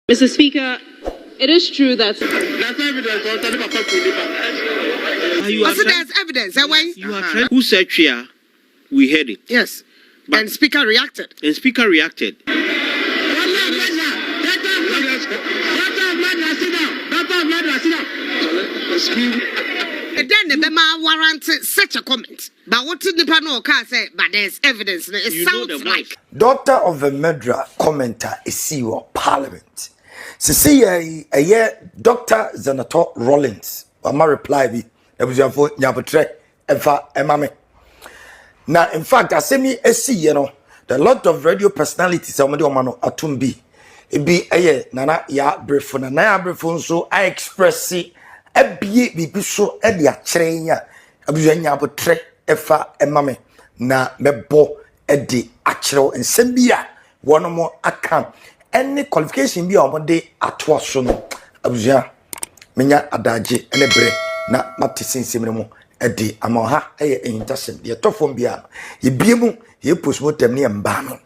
Mr. Speaker, it is true that... That's evidence. Also, there's evidence. You are trying. Who said Chia? We heard it. Yes. But, and Speaker reacted. And Speaker reacted. And then the Bema warranted such a comment. But what did the panel say? But there's evidence. It sounds like. Daughter of the murderer commenter is CEO of Parliament. See a Dr. Zenator Rawlings. My reply be there was your vote Jinapor emame. Now, in fact, I say me see the lot of radio personalities. Somebody omano atumbi. It be nana ya Brefo na ya Brefo so I express it. Ebie bibi so e dia kyerɛ ya abuja Jinapor efa emame na mebo e di akyerɛw nsɛm bi a wɔn mo aka any qualification bi a wɔn de ato so no abuja menya adagye ene bre na mate sensem ne mo e di amaha eye entasem de tofom bia ye biemu ye postmortem ne mba no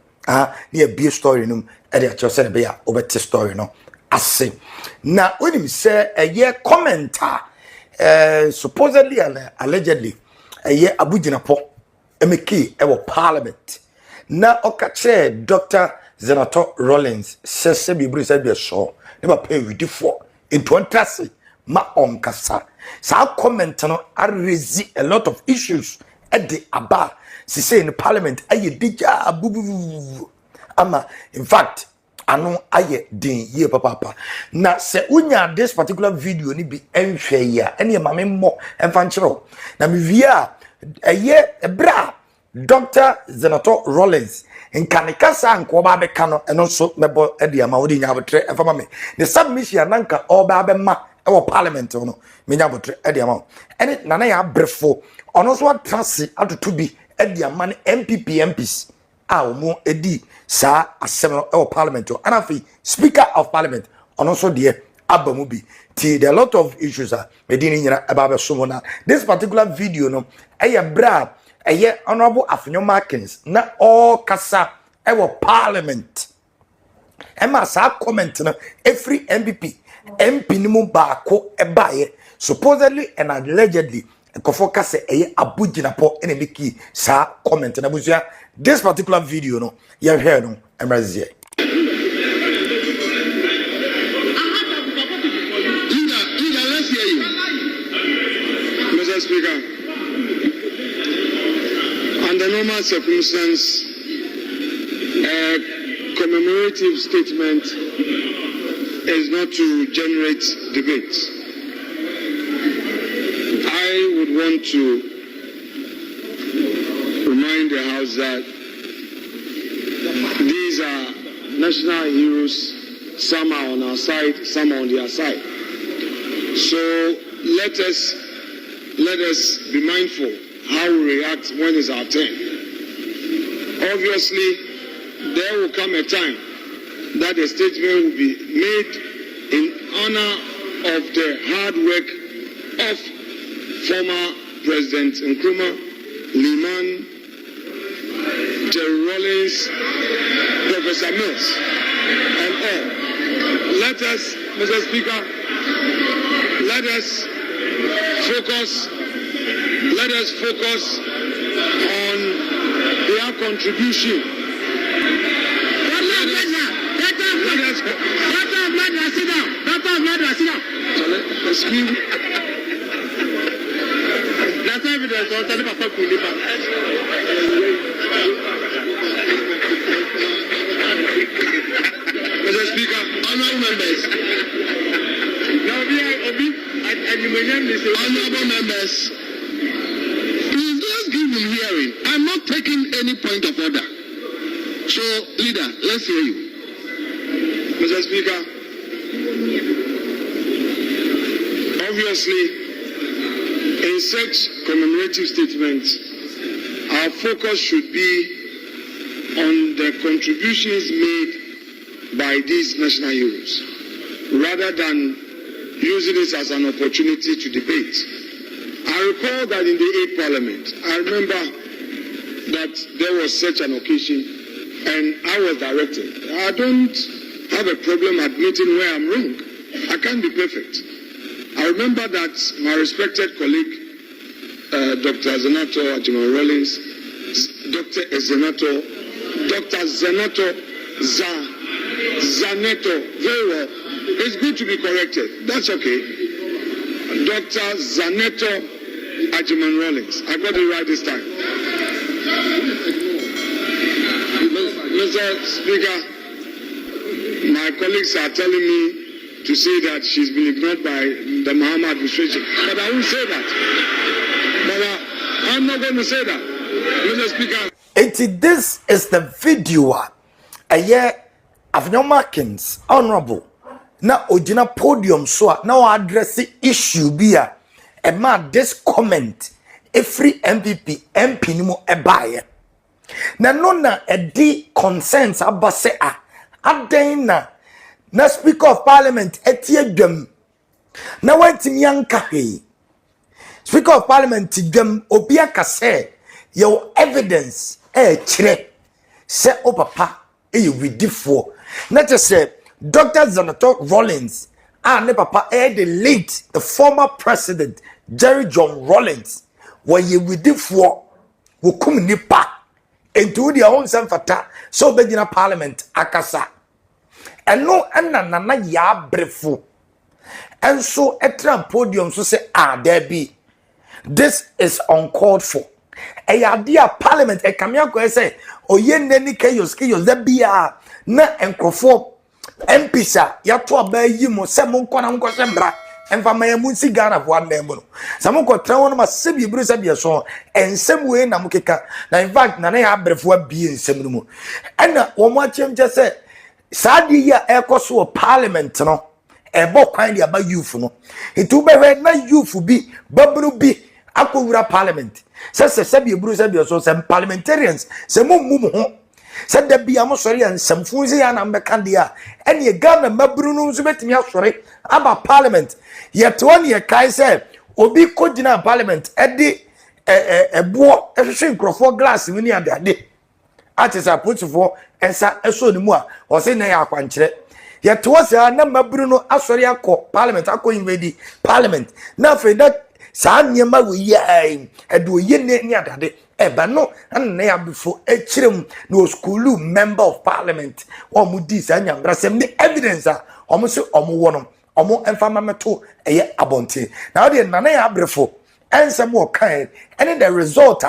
ne bie story no e de akyerɛ sɛ ne be ya obete story no ase na onim say eye commenter supposedly and allegedly eye Jinapor emeki e wo Parliament na okache Dr. Zenator Rawlings sese bibru se be so ne ba pay with for in 20 ma onkasa sa comment no arezi a lot of issues at the aba si say in the Parliament aye dija abubu ama in fact ano aye din ye papa na se unya this particular video ni bi enhwe ya ene mame mo emfa nkyerɛ na me via aye ebra Dr. Zenator Rawlings in Kanikasa and Koba Becano and also Mebo Edia Maudi Jinapor efama me the submission nanka oba be ma our Parliament no me Jinapor Edia ma and nana ya Brefo on also transi out to be Edia man MPs mo edi sa asem our Parliament and afi Speaker of Parliament on also there abamubi ti there are a lot of issues medini nyina aba so na this particular video no bra honorable Afinyo Markins na all kasa ewo Parliament ema sa comment na every MP ni mu baako ebaye supposedly and allegedly kofo kase Jinapor ene meki sa comment na buzia this particular video no you hear no emrazie let's hear you Mr. Speaker. Under normal circumstances, a commemorative statement is not to generate debate. I would want to remind the House that these are national heroes. Some are on our side, some are on their side. So let us be mindful how we react when it's our turn. Obviously, there will come a time that a statement will be made in honor of the hard work of former President Nkrumah, Liman, Jerry Rawlings, Professor Mills, and all. Let us, Mr. Speaker, let us focus on their contribution. Excuse me. That's evidence. Mr. Speaker, honorable members. Honorable members. Hearing. I'm not taking any point of order. So, leader, let's hear you. Mr. Speaker, obviously, in such commemorative statements, our focus should be on the contributions made by these national heroes, rather than using this as an opportunity to debate. I recall that in the 8th Parliament, I remember that there was such an occasion and I was directed. I don't have a problem admitting where I'm wrong. I can't be perfect. I remember that my respected colleague, Dr. Zenator, Rawlings, Dr. Zenator, Zenator, very well. It's good to be corrected. That's okay. Dr. Zenator Rawlings. I got it right this time. Mr. Speaker, my colleagues are telling me to say that she's been ignored by the Mahama administration. But I won't say that. But I'm not going to say that. Mr. Speaker. This is the video. Avnomakins, honorable. Na ojina podium so now address the issue bia. This comment every MP ni mo ebaye. Na nona edi concerns abase aden na Speaker of Parliament etie dwam na wantimi yanka he Speaker of Parliament dwam obi akase your evidence kire se opapa widifo na just say Dr. Zenator Rawlings ne papa the late the former president Jerry John Rawlings were widifo wokum nipa into their own fata so be in Parliament akasa eno na ya Brefo enso etram podium so say there be this is uncalled for dia Parliament kamia ko say oye nani kayos da bia na enkrofo MPsa ya to abayi mo se mo nkona nko se mbra emfa mayamu si Ghana vo anemo no samo ko tra won ma se bi bru se bi so ensem we na mukeka na in fact na ya Brefo abi ensem no mu ena wo mo achemche se saadi ya ekoso Parliament no ebo kwan dia ba youth no itu be na youth bi babru bi akowura Parliament se bi bru se bi so se parliamentarians se mum ho se da bia mo sori an samfunzi ya na mbeka dia ene Ghana mabru no so betimi asori aba Parliament yet one ye kai se obi kogina Parliament edi ebo ehwehwe nkrofo glass mu ni adade atisa putifo ensa eso ni mu a o se na ya akwankyere yet was na mabru no asori akọ Parliament akọ invade Parliament na fe that sa nyema we yi edo ye ni adade eba no na ya before echirem no school member of Parliament o mu di sa nyambra sem ni evidence a o mu se o mu wono o mu emfama meto eye abonte na o de na ya Brefo ensem o kan and the result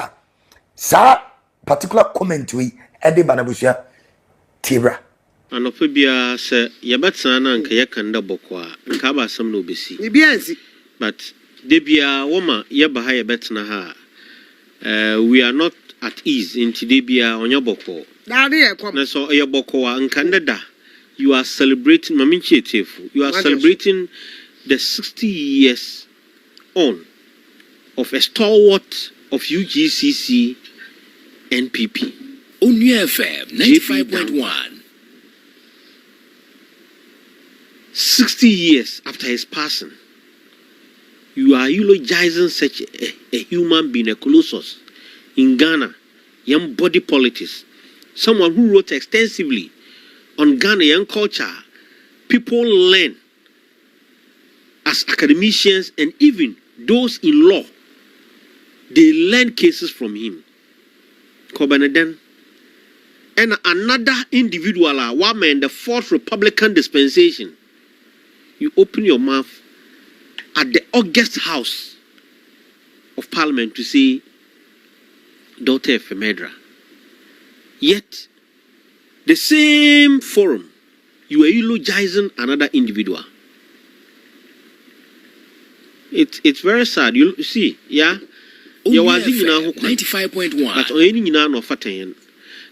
sa particular comment we ede banabusia tibra anofobia se yebetana na nka yekanda bokwa nka ba sam no besi biansi but debia woma yebaha yebetana ha we are not at ease in debia onyaboko dade ekom na so yeboko nka ndeda you are celebrating maminchi etefu you are celebrating the 60 years on of a stalwart of UGCC NPP Only FM 95.1 60 years after his passing, you are eulogizing such a human being, a colossus in Ghana, young body politics, someone who wrote extensively on Ghanaian culture. People learn as academicians and even those in law, they learn cases from him. Kobaneden. And another individual, one man, the fourth Republican dispensation. You open your mouth at the August House of Parliament to say, daughter Femedra. Yet, the same forum, you are eulogizing another individual. It's very sad. You see, yeah? Only FM 95.1 But only no fatayen.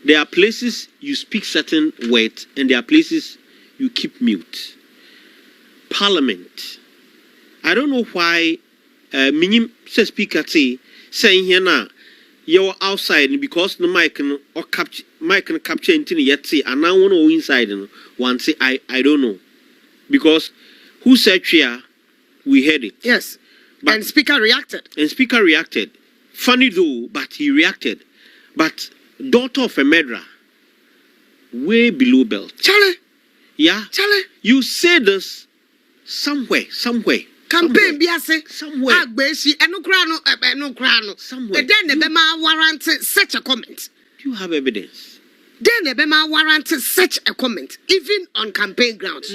There are places you speak certain words, and there are places you keep mute. Parliament. I don't know why minim say speaker saying here now you're outside because the mic can capture anything yet say and now one inside and one say I don't know. Because who said here we heard it. yes But- and speaker reacted And speaker reacted. Funny though, but he reacted. But daughter of a murderer, way below belt. Charlie Yeah. Charlie. You say this somewhere. Campaign biase. Somewhere. Agbeshi eno krano. Somewhere. Then the bema warrant such a comment. Do you have evidence? Then the bema warrant such a comment, even on campaign grounds.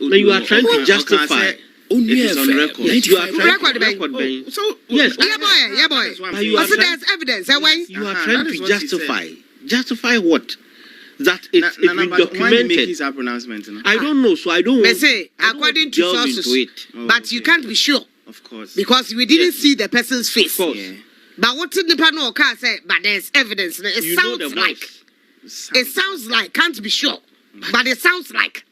Now you are trying to justify. Only It is on record. You are trying to Record, record. So Yes. Yeah, boy. But you are Also, trying, there's evidence. Why? you are that trying is to what he justify. Justify what? That it's been why you make documented. his pronouncement? No? I don't know, so I don't They want. say I don't according want to delve sources, into it. Oh, but you okay. can't be sure Of course. because we didn't see the person's face. Of course. Yeah. But what did the panel say? But there's evidence. It You know the sounds like. voice. It sounds like. Can't be sure, but it sounds like.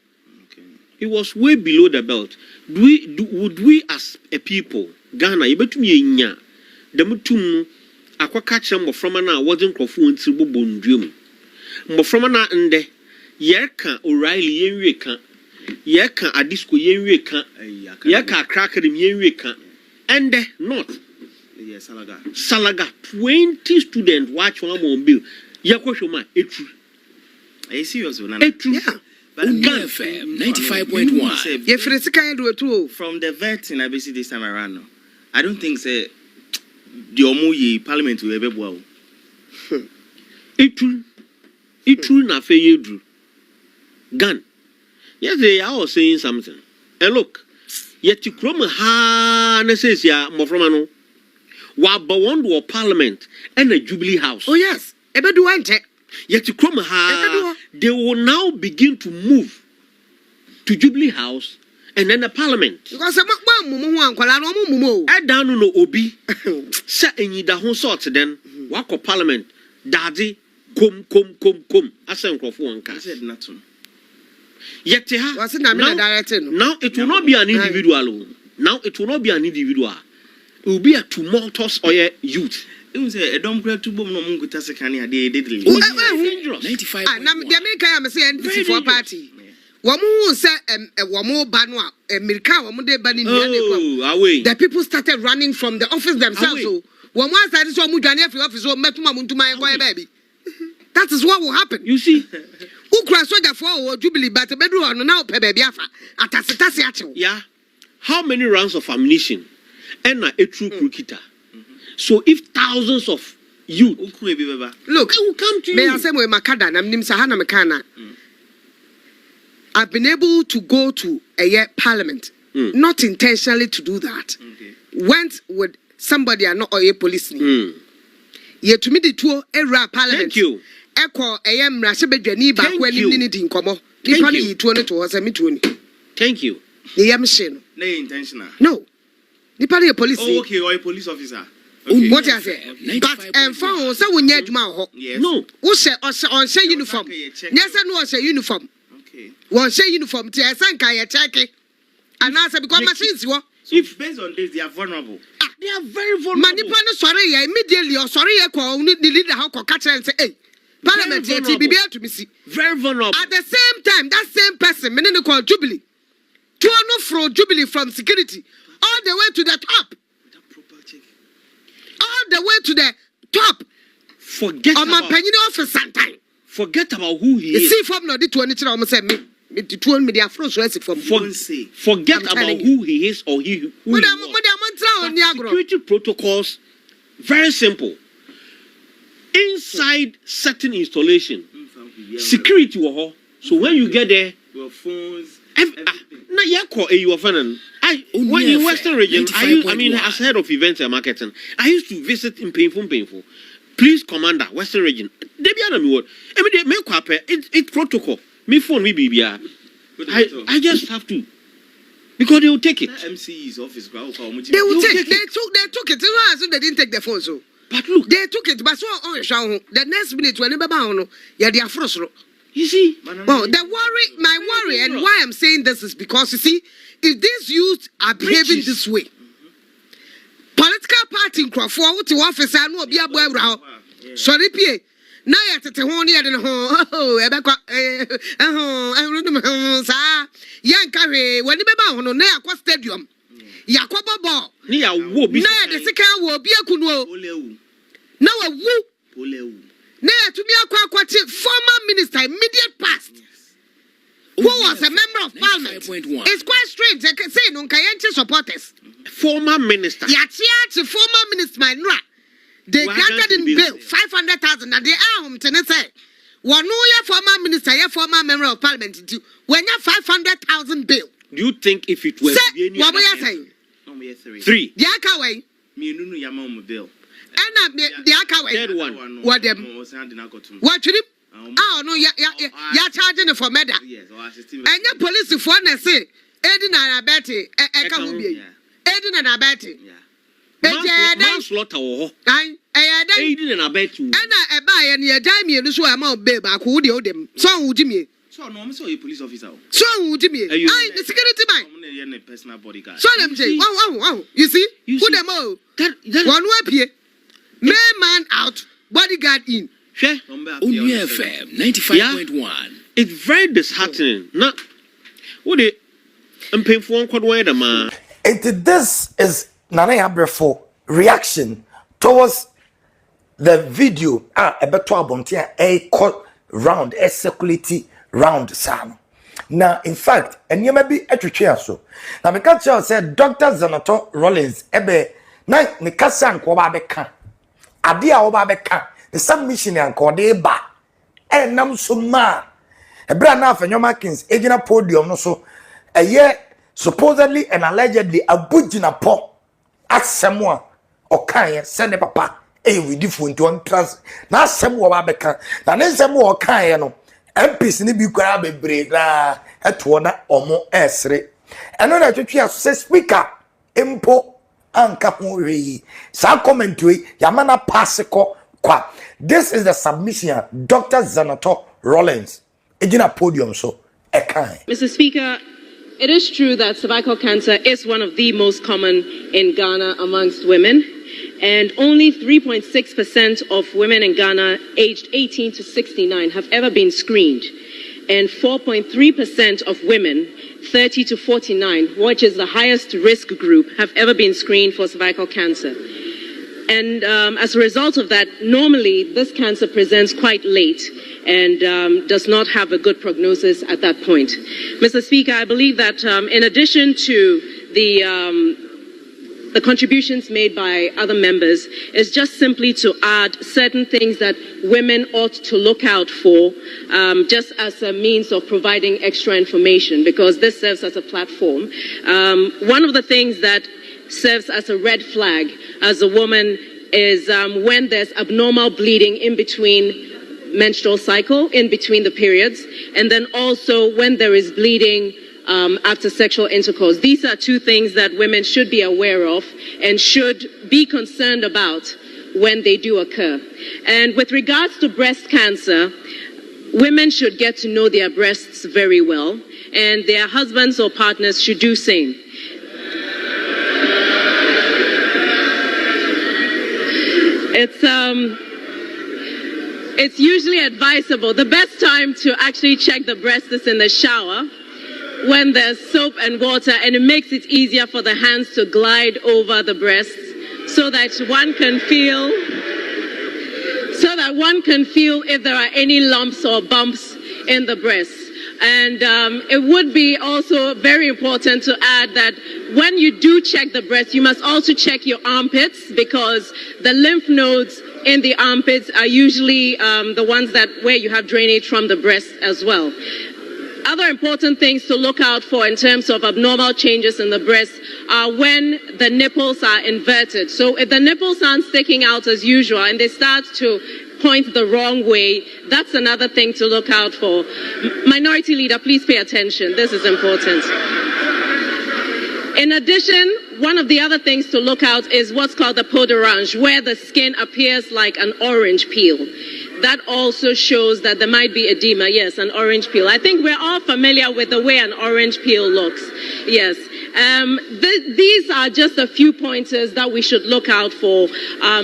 It was way below the belt. Would we as a people, Ghana, you better be in ya. The mutum, aqua catch them from an hour wasn't crofun to Bondrium. But from an ende, Yerka O'Reilly Yenreka, Yerka Adisco Yenreka, Yerka Cracker Yenreka, and not Yes, Salaga 20 students watch one more bill. Yakoshoma, it's true. Are you serious? It's true. Yeah. But FM 95.1. You feel kind of too. From the vetting I basically this time around, no, I don't think say the Omuyi Parliament will ever well. It's true, na fe yedru. Gun. Yesterday I was saying something. And look, yet you crom ha na says ya mofroma no. Wa bawon Parliament and a Jubilee House. Oh yes, ebedu ante. Yet you crom ha they will now begin to move to Jubilee House and then the Parliament. Because I'm mumu ankwala no mumu. I down no obi. Sa enyi da ho sort then wako Parliament. Daddy kom. Asen krofo anka. I said nothing. Yet ha. Was it na me directing? Now it will not be an individual. Now it will not be an individual. It will be a tumultuous or a youth. It was a dumb crowd to bomb no munguta sekani ade didly. Dangerous. 95. Na the America am say NPC for party. Wamu say wamu banwa America wamu de bani Oh, away. the people started running from the office themselves. So wamu started so mu dwane free office so metuma muntuma enko baby. That is what will happen. You see? Ukra soldier for Jubilee but bedu on now pe baby afa atasitasi achew. Yeah. How many rounds of ammunition? And a true cricketer. So if thousands of youth Look, they will come to me you. I say we makada na mnim sahana mekana. I've been able to go to a Parliament, not intentionally to do that. Went with somebody I know or a policeman. Yet to me the tour era Parliament. Thank you. Echo AM Rashebedwani ba Thank when you. you need in komo. Thank Nipa you. ni tuo ne to was a mituni. Thank you. The yamshin. No intentional. No. Nipa ni a police. Oh, okay, or a police officer. What you say? But for so when you ho. Yes. No. Who say on say uniform. Yes, I know say uniform. Okay. One say uniform to a sanka ya check. And answer because machines what? So if based on this, they are vulnerable. They are very vulnerable. Manipa no sorry ya immediately or sorry ya ko the leader how ko catch and say hey. Parliament Very yet be able to me see. Very vulnerable. At the same time, that same person, meaning call Jubilee, to no from Jubilee from security, all the way to the top, all the way to the top. Forget On my about, penny office sometime. forget about who he You is. see from no the 20 almost say me the 2 me the afro so from Forget I'm about telling who he is or who he was. on the agro. Security protocols, very simple. Inside certain installation, security war. So when you get there, Well, phones. na yako you offend. When in Western region, I mean, as head of events and marketing, I used to visit in painful. Please, Commander, Western region. They be me what? I mean, they make up it protocol. Me phone me BBR. I just have to because they will take it. MC's office. They will take. They took it. So they didn't take the phone. So, But look, they took it. But so the next minute when they bound, yeah, they are frozen. you see, Well, my worry, and why I'm saying this is because you see, if these youth are behaving this way, political party in Crawford to office, I know be a boy around. Sorry, P. Now you have to tell me, I don't know, young carry when you bound on the stadium. Yakoba ball. near wo be. Now the second will be a kuno. Now a woo. Now to be a former minister, immediate past. who was a member of parliament. 95.1. It's quite strange. They can say no Kayenchi supporters. Former minister. Yachiachi, former minister Manra. They Why granted can't in he be- bail 500,000 and they are home to say. One former minister, your former member of parliament. When you 500,000 bail. Do you think if it was Say, what were you saying? No, we are three. 3, The Akaway. Me no yama bill. And the Akaway. third one, What them? What you oh no, ya charging for murder. Yes, or assisting. And your police for na say, Edin and Abeti, Eka Hubi. Edin and Abeti. manslaughter wɔ hɔ. Aye, Aiding and abetting. and I buy and your dime you so I'm out babe. I could hold them. So would you So no, I'm sorry, police officer. So would you Are you- I the security man. I'm a personal bodyguard. So them say, wow. You see? You Put see? them all. That One way here. Main man out, bodyguard in. hwɛ. Only FM 95.1. It's very disheartening. Na, what the mpemfo nkɔdo ayɛ dama. This is Nana Brefo reaction towards the video a beto abonte a call round a circulate round sam. Now in fact enyema bi atwetwe aso. Na me ka tell said Dr. Zenator Rawlings ebe na ne kasa nko ba beka. Ade a wo ba beka. The submission nko de ba. Nam so ma. Ebra na afanyoma kings egina podium no so eye supposedly and allegedly a Jinapor asɛm a ɔkaeɛ sɛne papa ɛyɛ widifo nti ɔntras na asɛm wɔ babɛka na ne nsɛm wɔ ɔkaeɛ no MPs ne bi kwara bebree na ɛtoɔ na ɔmo ɛsere ɛno na twetwe aso sɛ speaker mpo anka ho hwee saa comment we yamana pass kɔ kwa. This is the submission Dr. Zenator Rawlings egina podium so ɛkae. Mr. Speaker, it is true that cervical cancer is one of the most common in Ghana amongst women, and only 3.6% of women in Ghana aged 18 to 69 have ever been screened, and 4.3% of women 30 to 49, which is the highest risk group, have ever been screened for cervical cancer. And as a result of that, normally this cancer presents quite late and does not have a good prognosis at that point. Mr. Speaker, I believe that in addition to the contributions made by other members, is just simply to add certain things that women ought to look out for, just as a means of providing extra information, because this serves as a platform. One of the things that serves as a red flag as a woman is when there's abnormal bleeding in between menstrual cycle, in between the periods, and then also when there is bleeding after sexual intercourse. These are two things that women should be aware of and should be concerned about when they do occur. And with regards to breast cancer, women should get to know their breasts very well, and their husbands or partners should do same. It's usually advisable. The best time to actually check the breast is in the shower when there's soap and water, and it makes it easier for the hands to glide over the breasts so that one can feel if there are any lumps or bumps in the breasts. And it would be also very important to add that when you do check the breast, you must also check your armpits, because the lymph nodes in the armpits are usually the ones where you have drainage from the breast as well. Other important things to look out for in terms of abnormal changes in the breast are when the nipples are inverted. So if the nipples aren't sticking out as usual and they start to point the wrong way, that's another thing to look out for. Minority Leader, please pay attention. This is important. In addition, one of the other things to look out is what's called the peau d'orange, where the skin appears like an orange peel. That also shows that there might be edema. Yes, an orange peel. I think we're all familiar with the way an orange peel looks. Yes. These are just a few pointers that we should look out for,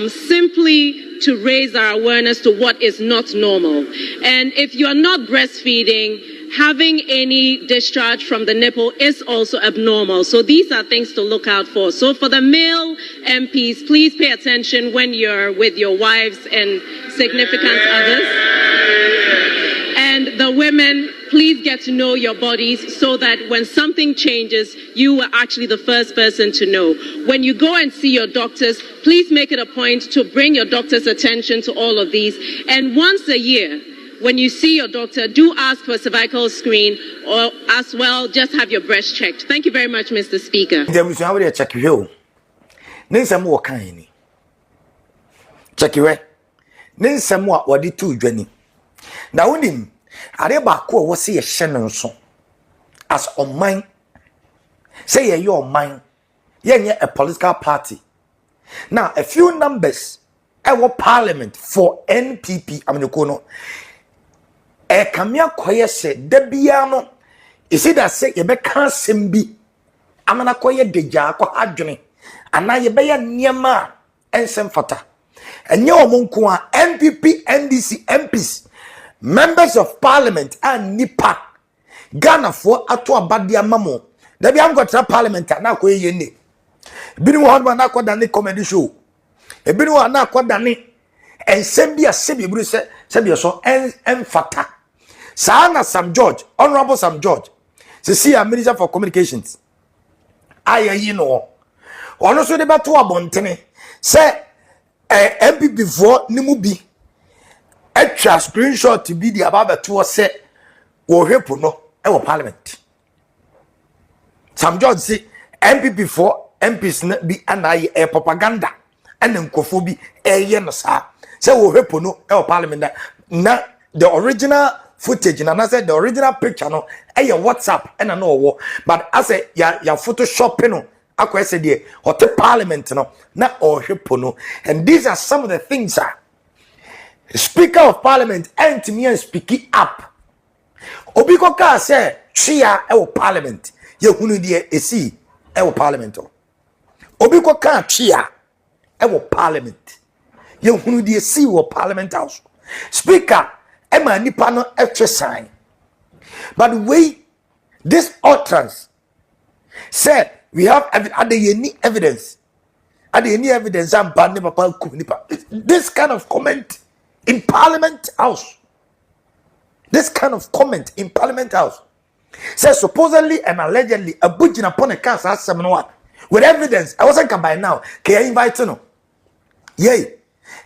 simply to raise our awareness to what is not normal. And if you are not breastfeeding, having any discharge from the nipple is also abnormal. So these are things to look out for. So for the male MPs, please pay attention when you're with your wives and significant others. And the women, please get to know your bodies so that when something changes, you are actually the first person to know. When you go and see your doctors, please make it a point to bring your doctor's attention to all of these. And once a year, when you see your doctor, do ask for a cervical screen, or as well, just have your breast checked. Thank you very much, Mr. Speaker. Check you. Ninsamwa wadi tu dwani. Na unim areba ko wo se ye hye nso as on mine say ye your mine ye a political party. Now a few numbers our parliament for NPP aminoko no e kamia koye se da bia no isi da se ye be kan sembi amana koye deja ko adwene ana ye be ya niema ensem fata. And your Munkua, NPP, NDC, MPs, members of parliament, and Nipa, Ghana for Atua Badia Mamo. There be got a parliament now. Yene. Binu one na kwa dani comedy show. A binu one na kwa dani. And Sembia Sebi Bruce, Sebia so and Fata. Sana Sam George, Honorable Sam George, Cecilia Minister for Communications. You know. Also, the Batua Bontene say. MPP before Nimubi extra screenshot to be the above to say or help no parliament. Some George say MPP before MPs be an a propaganda and then kofobi a yenosa. Say or help no parliament. Now the original footage and I said the original picture no WhatsApp and I know but I say ya Photoshop no. Or the parliament no na or no, and these are some of the things Speaker of Parliament and to me and speaking up Obiko ka say chia parliament ye hunu die esi parliament Obiko ka chia parliament ye hunu die esi parliament house Speaker ema nipa no sign but wait this utterance said we have any evidence. Any evidence? This kind of comment in Parliament House. This kind of comment in Parliament House says supposedly and allegedly a Jinapor case has some with evidence. I wasn't come by now. Can you invite no? Yay.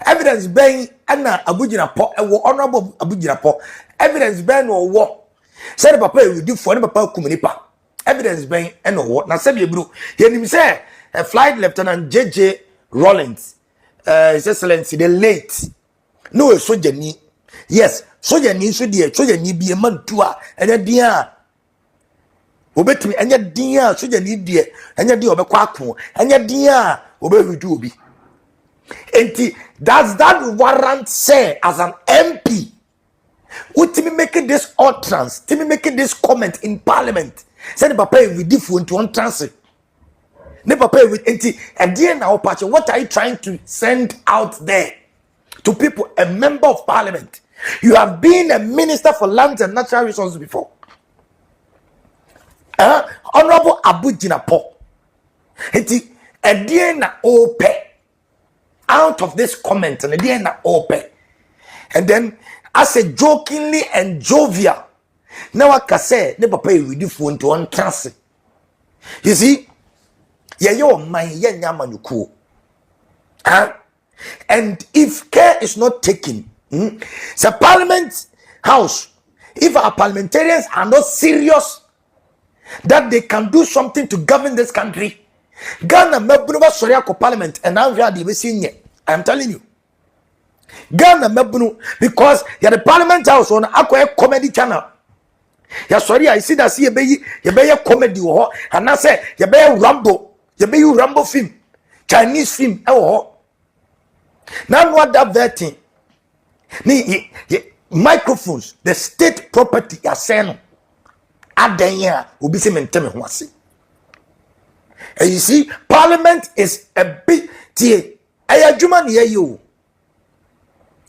Evidence being Anna Abu Jinapor, honorable Abu Jinapor. Evidence being or what? Said Papa will do for Papa Kuminipa. Evidence being and what now say bro he say a flight lieutenant JJ Rawlings his excellency the late no soldier ni yes soldier ni so dey soldier ni be man to a enya dia obetumi enya dia soldier ni dey enya dia obekwa ako enya dia obehudu obi enti does that warrant say as an MP utimi making this utterance timi making this comment in parliament. Said Papa with different one transit. Ne Papa with empty and dear now patch. What are you trying to send out there to people? A member of parliament. You have been a minister for lands and natural resources before. Honorable Abu Jinapor. Eti a dear na ope out of this comment and a dear na ope. And then I said jokingly and jovial. Now I can say never pay with the phone to one transit. You see, your mind, yaman and if care is not taken, the Parliament House, if our parliamentarians are not serious that they can do something to govern this country, Ghana mebunu sorry ko Parliament and now we are the I'm telling you. Ghana mebunu because you're the Parliament House on a comedy channel. Ya sorry I see that see ye be comedy ho and I say ye be rambo film Chinese film now what that vetting ni microphones the state property ya seno adanya obi se mentem ho ase and you see parliament is a big tie ayadwuma ne yayo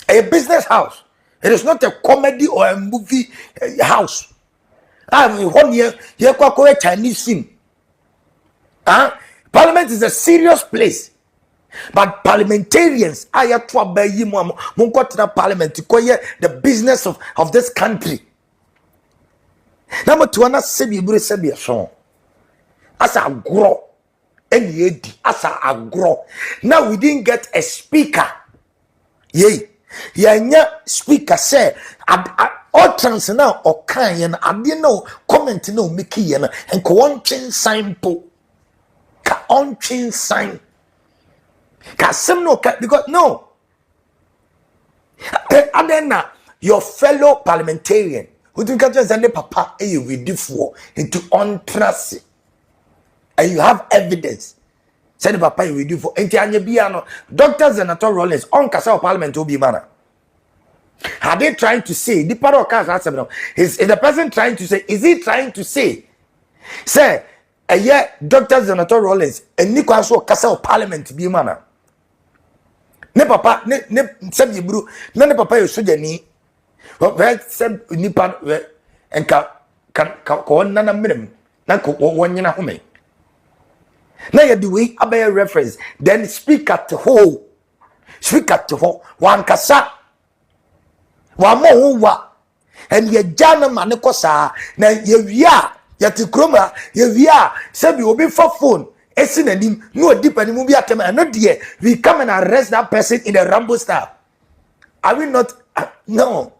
a business house. It is not a comedy or a movie house. I mean, 1 year, you have Chinese film. Parliament is a serious place. But parliamentarians, I have to obey you, Parliament, to the business of this country. Number 2 na sebi buru sebi so as a grow edi as a grow. Now we didn't get a speaker. Yay. Yanya speaker say all trans now or kan yen ade no comment no make yen and ko one chin sign po ka on chin sign ka sem no ka because no adena your fellow parliamentarian who think just send papa e ready for into on trust and you have evidence send papa you ready for enti anya bia no Dr. Zenator Rawlings on kasa parliament obi mana. Are they trying to say the part of cast is the person trying to say, is he trying to say a year Dr. Zenator Rawlings and Nico so Castle Parliament be manner? Ne papa ne said you brew, none papa you should any well said Nipan and can none a minimum, not 1 year home. Now you do we a reference, then speak at the whole, speak at the whole, one cassa. Wa and ye jana maneko sa na ye wia ya tikroma ye wia sabi obi for phone esin anim no deep anim bi atem no de we come and arrest that person in a rambo style. Are we not no,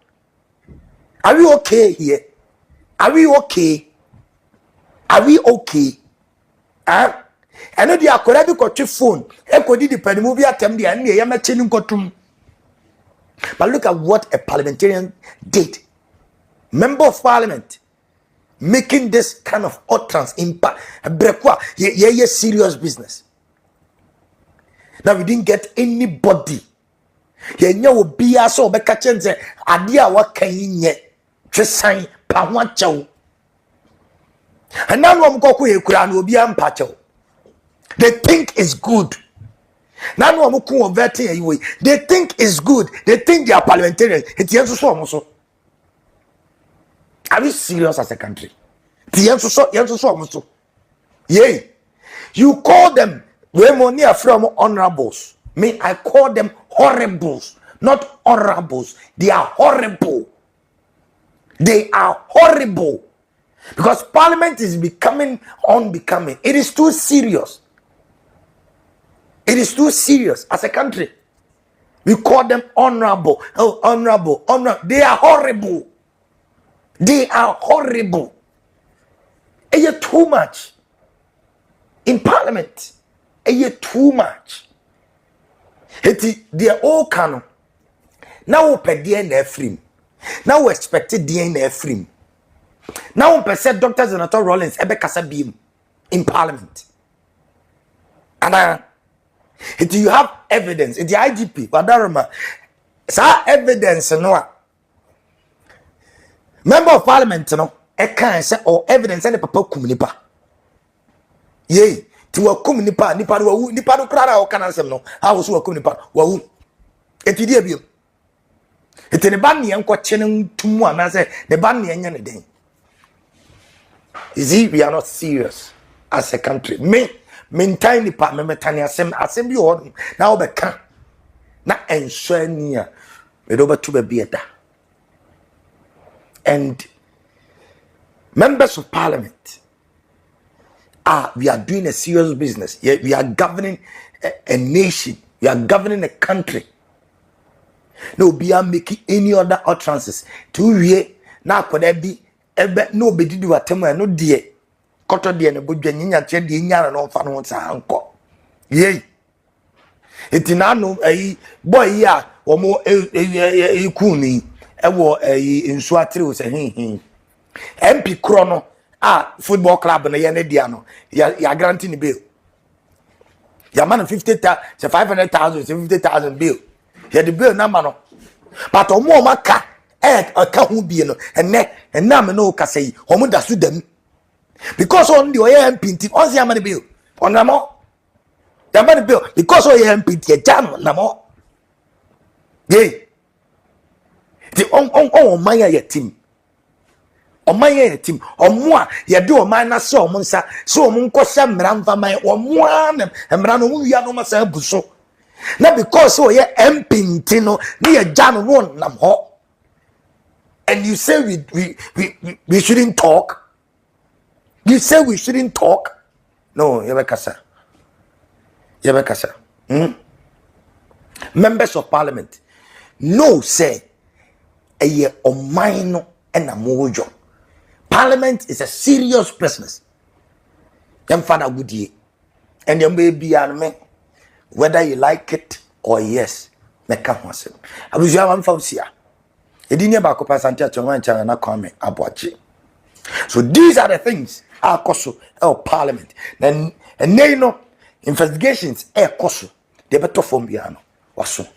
are we okay here? Are we okay? Are we okay? And no de akora bi ko twi phone e ko di anim bi atem de an ye ma cheni nkotum. But look at what a parliamentarian did. Member of parliament making this kind of utterance impact. Brefo, yeah, serious business. Now we didn't get anybody. Yeah, no be so be catching say adia wa kan nye twesan pa ho achew. And now we go ku ekura na obi ampa chew. They think it's good. Now no they think it's good. They think they are parliamentarians. Are we serious as a country? Yay. You call them from honorables. Me, I call them horribles, not honorables. They are horrible. They are horrible. Because parliament is becoming unbecoming. It is too serious. It is too serious as a country. We call them honorable. Oh, honorable. They are horrible. They are horrible. It's too much. In parliament, it's too much. They are all canon. Now we pay DNA free. Now we expect DNA free. Now we say Dr. Zenator Rawlings ebe kasa beam in parliament. And if you have evidence, it's the IGP, Badarama, sa evidence no. Member of parliament no, e can say or evidence any papa kumunipa. Yay, to a kumunipa, nipa no krara o kana sem no. How so a kumunipa? Wa eti dia bio. Eti ne ban ne enko chene tumu ana say ne ban ne enya ne den. Is it we are not serious as a country? Maintain the part, me assembly or now be can na ensure we over to be better. And members of parliament we are doing a serious business. We are governing a nation, we are governing a country. No be making any other utterances to we now could there be no be do atema no dear. Koto de ne bodwa nyinya che de nyara no fa no sa anko yei etinano boy ya wo mo kuni wo nsu atere wo se hin MP Krono football club na ye ne dia no ya guarantee ni bill ya man 50,000 500,000 50,000 bill ya the bill na no but omo maka aka hu bi no enne na me no ka sei omo da su dem. Because on the MP, on the money bill, on the more, the money bill, because on the MP, jam namo. Yay, the my team, on my team, on moi, ya do a minor so monsa, so munko sam ramva my or one and brano ya no masa buso. Not because so ye MP, Tino, near Jan one nam ho. And you say we shouldn't talk? You say we shouldn't talk? No, Ayɛka sir. Members of Parliament, no say a year or minor and a mojo. Parliament is a serious business. Them father good ye. And you may be me, whether you like it or yes, make up myself. I was your one from here. It didn't about Santa to one channel comment about you. So these are the things our coso our Parliament. Then and they know investigations coso. They better from piano. Was so.